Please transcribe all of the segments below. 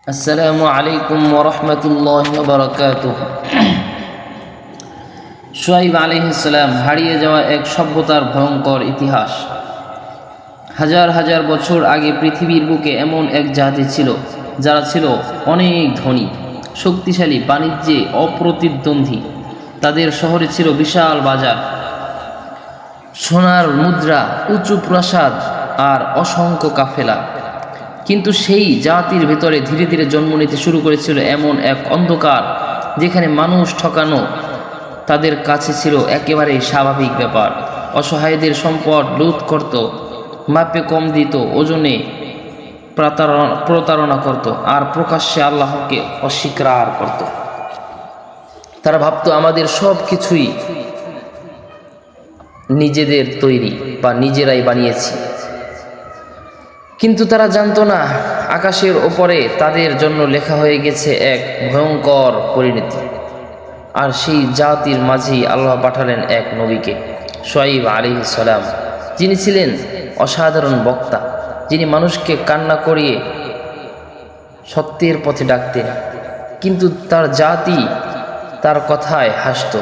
আসসালামু আলাইকুম ওয়া রাহমাতুল্লাহি ওয়া বারাকাতুহু। শুআয়ব আলাইহিস সালাম হারিয়ে যাওয়া এক সভ্যতার ভয়ঙ্কর ইতিহাস। হাজার হাজার বছর আগে পৃথিবীর বুকে এমন এক জাতি ছিল যারা ছিল অনেক ধনী, শক্তিশালী, বাণিজ্যে অপ্রতিদ্বন্দ্বী। তাদের শহরে ছিল বিশাল বাজার, সোনার মুদ্রা, উঁচু প্রাসাদ আর অসংখ্য কাফেলা। কিন্তু সেই জাতির ভেতরে ধীরে ধীরে জন্ম নিতে শুরু করেছিল এমন এক অন্ধকার, যেখানে মানুষ ঠকানো তাদের কাছে ছিল একেবারে স্বাভাবিক ব্যাপার। অসহায়দের সম্পদ লুট করত, মাপে কম দিত, ওজনে প্রতারণা করত, আর প্রকাশ্যে আল্লাহকে অস্বীকার করত। তারা ভাবত আমাদের সব কিছুই নিজেদের তৈরি বা নিজেরাই বানিয়েছি। কিন্তু তারা জানতো না, আকাশের ওপরে তাদের জন্য লেখা হয়ে গেছে এক ভয়ঙ্কর পরিণতি। আর সেই জাতির মাঝেই আল্লাহ পাঠালেন এক নবীকে, শুআয়ব আলাইহিস সালাম, যিনি ছিলেন অসাধারণ বক্তা, যিনি মানুষকে কান্না করিয়ে সত্যের পথে ডাকতেন। কিন্তু তার জাতি তার কথায় হাসত।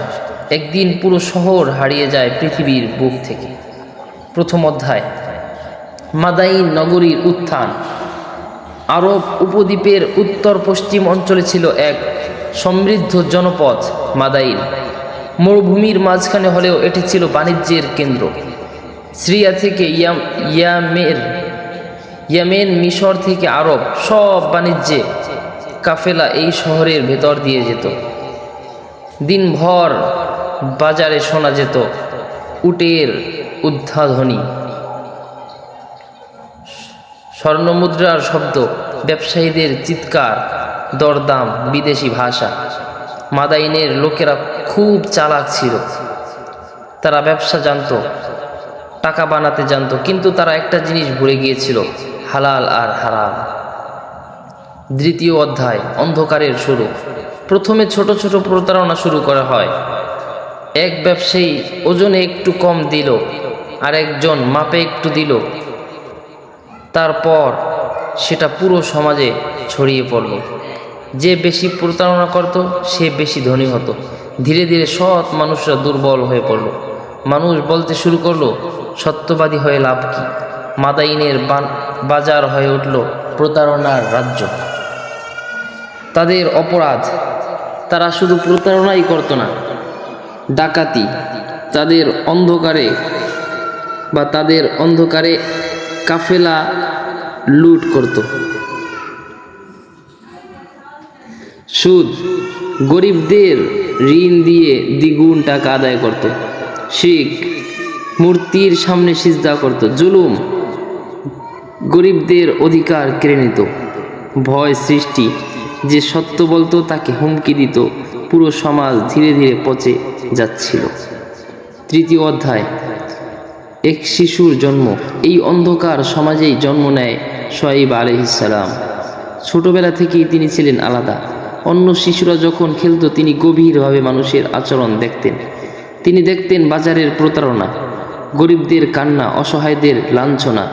একদিন পুরো শহর হারিয়ে যায় পৃথিবীর বুক থেকে। প্রথম অধ্যায়, মাদাইন নগরীর উত্থান। আরব উপদ্বীপের উত্তর পশ্চিম অঞ্চলে ছিল এক সমৃদ্ধ জনপদ মাদাইন। মরুভূমির মাঝখানে হলেও এটি ছিল বাণিজ্যের কেন্দ্র। সিরিয়া থেকে ইয়েমেন, মিশর থেকে আরব, সব বাণিজ্যে কাফেলা এই শহরের ভেতর দিয়ে যেত। দিনভর বাজারে শোনা যেত উটের উদ্ধাধ্বনি, স্বর্ণমুদ্রার শব্দ, ব্যবসায়ীদের চিৎকার, দরদাম, বিদেশি ভাষা। মাদাইনের লোকেরা খুব চালাক ছিল। তারা ব্যবসা জানতো, টাকা বানাতে জানতো, কিন্তু তারা একটা জিনিস ভুলে গিয়েছিল, হালাল আর হারাম। দ্বিতীয় অধ্যায়, অন্ধকারের শুরু। প্রথমে ছোট ছোট প্রতারণা শুরু করা হয়। এক ব্যবসায়ী ওজনে একটু কম দিল, আর একজন মাপে একটু দিল। তারপর সেটা পুরো সমাজে ছড়িয়ে পড়ল। যে বেশি প্রতারণা করত সে বেশি ধনী হতো। ধীরে ধীরে সৎ মানুষরা দুর্বল হয়ে পড়ল। মানুষ বলতে শুরু করলো, সত্যবাদী হয়ে লাভ কি? মাদাইনের বাজার হয়ে উঠল প্রতারণার রাজ্য। তাদের অপরাধ, তারা শুধু প্রতারণাই করত না, ডাকাতি, তাদের অন্ধকারে কাফেলা লুট করত। সুদ, গরিবদের ঋণ দিয়ে দ্বিগুণ টাকা আদায় করত। শিরক, মূর্তির সামনে সিজদা করত। জুলুম, গরিবদের অধিকার কেড়ে নিত। ভয় সৃষ্টি, যে সত্য বলতো তাকে হুমকি দিত। পুরো সমাজ ধীরে ধীরে পচে যাচ্ছিল। তৃতীয় অধ্যায়, এক শিশুর জন্ম। এই অন্ধকার সমাজেই জন্ম নেয় শুআয়ব আলাইহিস সালাম। ছোটবেলা থেকেই তিনি ছিলেন আলাদা। অন্য শিশুরা যখন খেলত, তিনি গভীরভাবে মানুষের আচরণ দেখতেন। তিনি দেখতেন বাজারের প্রতারণা, গরিবদের কান্না, অসহায়দের লাঞ্ছনা।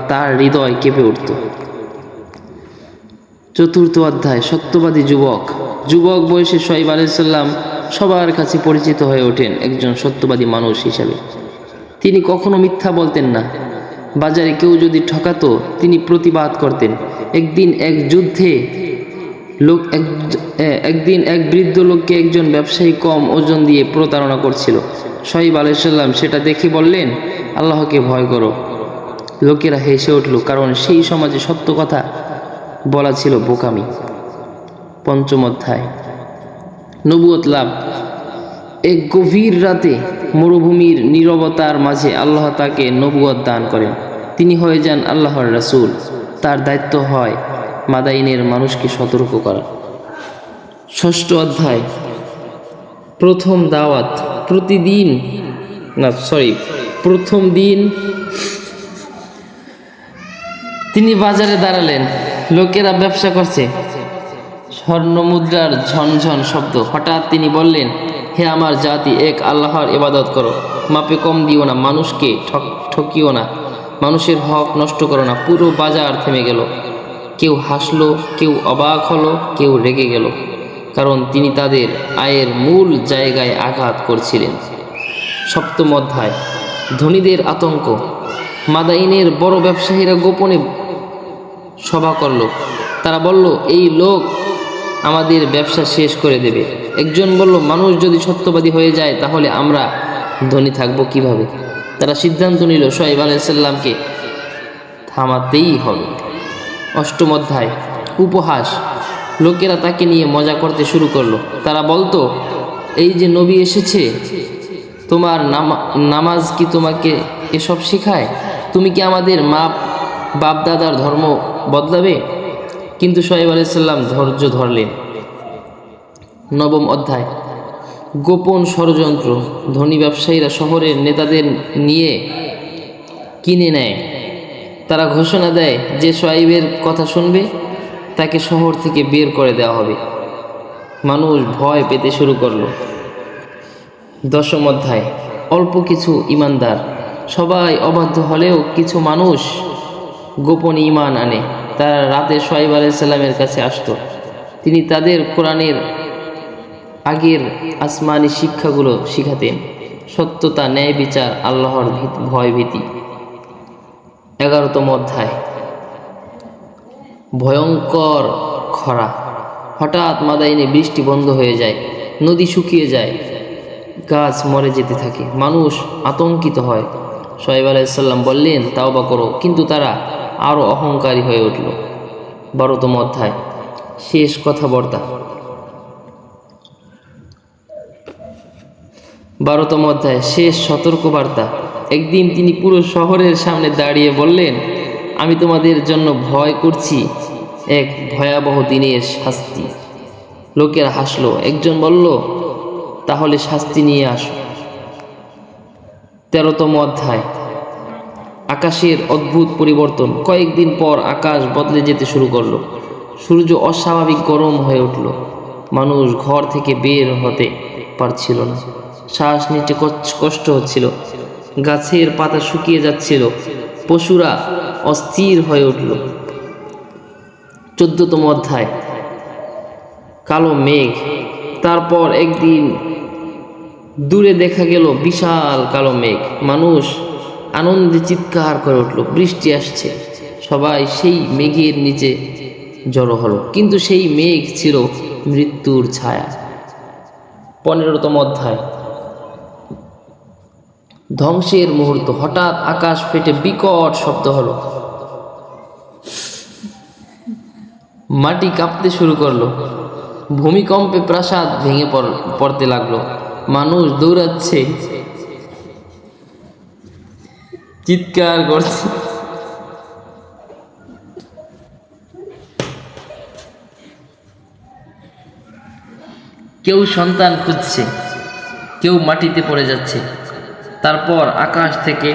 তার হৃদয় কেঁপে উঠত। চতুর্থ অধ্যায়, সত্যবাদী যুবক বয়সে শুআয়ব আলাইহিস সালাম সবার কাছে পরিচিত হয়ে ওঠেন একজন সত্যবাদী মানুষ হিসাবে। তিনি কখনো মিথ্যা বলতেন না। বাজারে কেউ যদি ঠকাতো, তিনি প্রতিবাদ করতেন। একদিন এক বৃদ্ধ লোককে একজন ব্যবসায়ী কম ওজন দিয়ে প্রতারণা করছিল। শুআয়ব আলাইহিস সালাম সেটা দেখে বললেন, আল্লাহকে ভয় করো। লোকেরা হেসে উঠল, কারণ সেই সমাজে সত্য কথা বলা ছিল বোকামি। পঞ্চম অধ্যায়, নবুয়ত লাভ। এক গভীর রাতে মরুভূমির নীরবতার মাঝে আল্লাহ তাকে নবুয়ত দান করেন। তিনি হয়ে যান আল্লাহর রাসূল। তার দায়িত্ব হয় মাদাইনের মানুষকে সতর্ক করা। ষষ্ঠ অধ্যায়, প্রথম দাওয়াত। প্রথম দিন তিনি বাজারে দাঁড়ালেন। লোকেরা ব্যবসা করছে, স্বর্ণমুদ্রার ঝনঝন শব্দ। হঠাৎ তিনি বললেন, হে আমার জাতি, এক আল্লাহর ইবাদত করো, মাপে কম দিও না, মানুষকে ঠকিও না, মানুষের হক নষ্ট করো না। পুরো বাজার থেমে গেল। কেউ হাসলো, কেউ অবাক হলো, কেউ রেগে গেল, কারণ তিনি তাদের আয়ের মূল জায়গায় আঘাত করছিলেন। সপ্তম অধ্যায়, ধনীদের আতঙ্ক। মাদাইনের বড় ব্যবসায়ীরা গোপনে সভা করল। তারা বলল, এই লোক আমাদের ব্যবসা শেষ করে দেবে। একজন বলল, মানুষ যদি সত্যবাদী হয়ে যায় তাহলে আমরা ধনী থাকব কিভাবে? তারা সিদ্ধান্ত নিল শুআয়ব আলাইহিস সালামকে থামাতেই হবে। অষ্টম অধ্যায়, উপহাস। লোকেরা তাকে নিয়ে মজা করতে শুরু করলো। তারা বলতো, এই যে নবী এসেছে, তোমার নামাজ কি তোমাকে এসব শেখায়? তুমি কি আমাদের বাপ দাদার ধর্ম বদলাবে? কিন্তু শুআয়ব আলাইহিস সালাম ধৈর্য ধরলেন। নবম অধ্যায়, গোপন ষড়যন্ত্র। ধনী ব্যবসায়ীরা শহরের নেতাদের নিয়ে কিনে নেয়। তারা ঘোষণা দেয় যে শুআয়বের কথা শুনবে তাকে শহর থেকে বের করে দেওয়া হবে। মানুষ ভয় পেতে শুরু করলো। দশম অধ্যায়, অল্প কিছু ঈমানদার। সবাই অবাধ্য হলেও কিছু মানুষ গোপন ঈমান আনে। তারা রাতে শুআয়ব আলাইহিস সালামের কাছে আসতো। তিনি তাদের কোরআনের আগের আসমানি শিক্ষাগুলো শিখাতেন, সত্যতা, ন্যায় বিচার, আল্লাহর ভয় ভীতি। 11তম অধ্যায়, ভয়ঙ্কর খরা। হঠাৎ মাদাইনে বৃষ্টি বন্ধ হয়ে যায়, নদী শুকিয়ে যায়, গাছ মরে যেতে থাকে। মানুষ আতঙ্কিত হয়। শুআয়ব আলাইহিস সালাম বললেন, তাওবা করো, কিন্তু তারা আরও অহংকারী হয়ে উঠল। 12তম অধ্যায়, শেষ কথাবার্তা। 12তম অধ্যায়, শেষ সতর্কবার্তা। একদিন তিনি পুরো শহরের সামনে দাঁড়িয়ে বললেন, আমি তোমাদের জন্য ভয় করছি এক ভয়াবহ দিনের শাস্তি। লোকেরা হাসলো। একজন বলল, তাহলে শাস্তি নিয়ে আসো। 13তম অধ্যায়, আকাশের অদ্ভুত পরিবর্তন। কয়েকদিন পর আকাশ বদলে যেতে শুরু করলো। সূর্য অস্বাভাবিক গরম হয়ে উঠল। মানুষ ঘর থেকে বের হতে পারছিল না। শ্বাস নিতে কষ্ট হচ্ছিল। গাছের পাতা শুকিয়ে যাচ্ছিল। পশুরা অস্থির হয়ে উঠল। 14তম অধ্যায়, কালো মেঘ। তারপর একদিন দূরে দেখা গেল বিশাল কালো মেঘ। মানুষ আনন্দে চিৎকার করে উঠল, বৃষ্টি আসছে। সবাই সেই মেঘের নিচে জড়ো হলো, কিন্তু সেই মেঘ ছিল মৃত্যুর ছায়া। 15তম অধ্যায়, ধ্বংসের মুহূর্ত। হঠাৎ আকাশ ফেটে বিকট শব্দ হলো। মাটি কাঁপতে শুরু করলো। ভূমিকম্পে প্রাসাদ ভেঙে পড়তে লাগলো। মানুষ দৌড়াচ্ছে, চিৎকার করছে। কেউ সন্তান খুঁজছে, কেউ মাটিতে পড়ে যাচ্ছে। তারপর আকাশ থেকে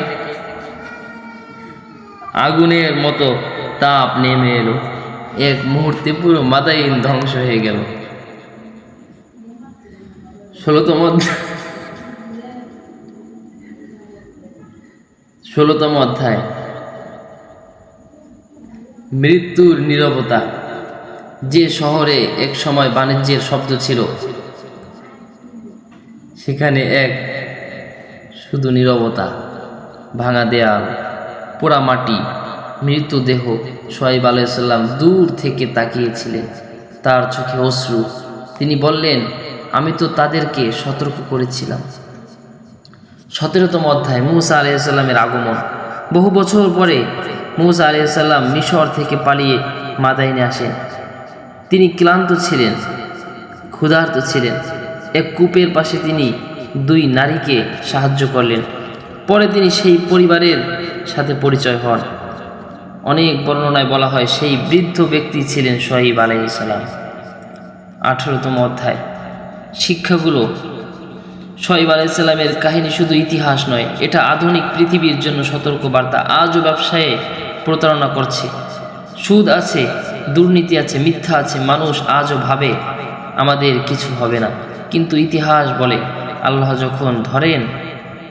আগুনের মতো তাপ নেমে এলো। এক মুহূর্তে পুরো মাদাইন ধ্বংস হয়ে গেল। 16তম অধ্যায়, মৃত্যুর নীরবতা। যে শহরে এক সময় বাণিজ্যের শব্দ ছিল, সেখানে শুধু নীরবতা, ভাঙা দেয়াল, পোড়া মাটি, মৃতদেহ। শুআয়ব আলাইহিস সালাম দূর থেকে তাকিয়েছিলেন, তার চোখে অশ্রু। তিনি বললেন, আমি তো তাদেরকে সতর্ক করেছিলাম। 17তম অধ্যায়, মূসা আলাইহিস সালামের আগমন। বহু বছর পরে মূসা আলাইহিস সালাম মিশর থেকে পালিয়ে মাদাইনে আসেন। তিনি ক্লান্ত ছিলেন, ক্ষুধার্ত ছিলেন। এক কূপের পাশে তিনি 2 নারীকে সাহায্য করলেন। পরে তিনি সেই পরিবারের সাথে পরিচয় হন। অনেক বর্ণনায় বলা হয় সেই বৃদ্ধ ব্যক্তি ছিলেন শুআয়ব আলাইহিস সালাম। 18তম অধ্যায়, শিক্ষাগুলো। শুআয়ব আলাইহিস সালামের কাহিনী শুধু ইতিহাস নয়, এটা আধুনিক পৃথিবীর জন্য সতর্কবার্তা। আজও ব্যবসায়ে প্রতারণা করছে, সুদ আছে, দুর্নীতি আছে, মিথ্যা আছে। মানুষ আজও ভাবে আমাদের কিছু হবে না, কিন্তু ইতিহাস বলে আল্লাহ যখন ধরেন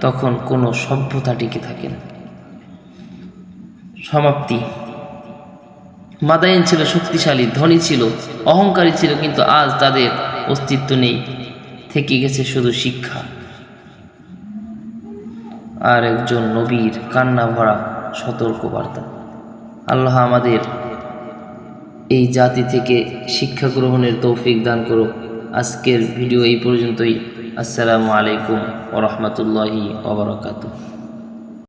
তখন কোনো সভ্যতা টিকে থাকে না। সমাপ্তি। মাদায়েন ছিল শক্তিশালী, ধনী ছিল, অহংকারী ছিল, কিন্তু আজ তাদের অস্তিত্ব নেই, থেকে গেছে শুধু শিক্ষা আর একজন নবীর কান্না ভরা সতর্কবার্তা। আল্লাহ আমাদের এই জাতি থেকে শিক্ষা গ্রহণের তৌফিক দান করো। আজকের ভিডিও এই পর্যন্তই। আসসালামু আলাইকুম ওয়া রাহমাতুল্লাহি ওয়া বারাকাতুহু।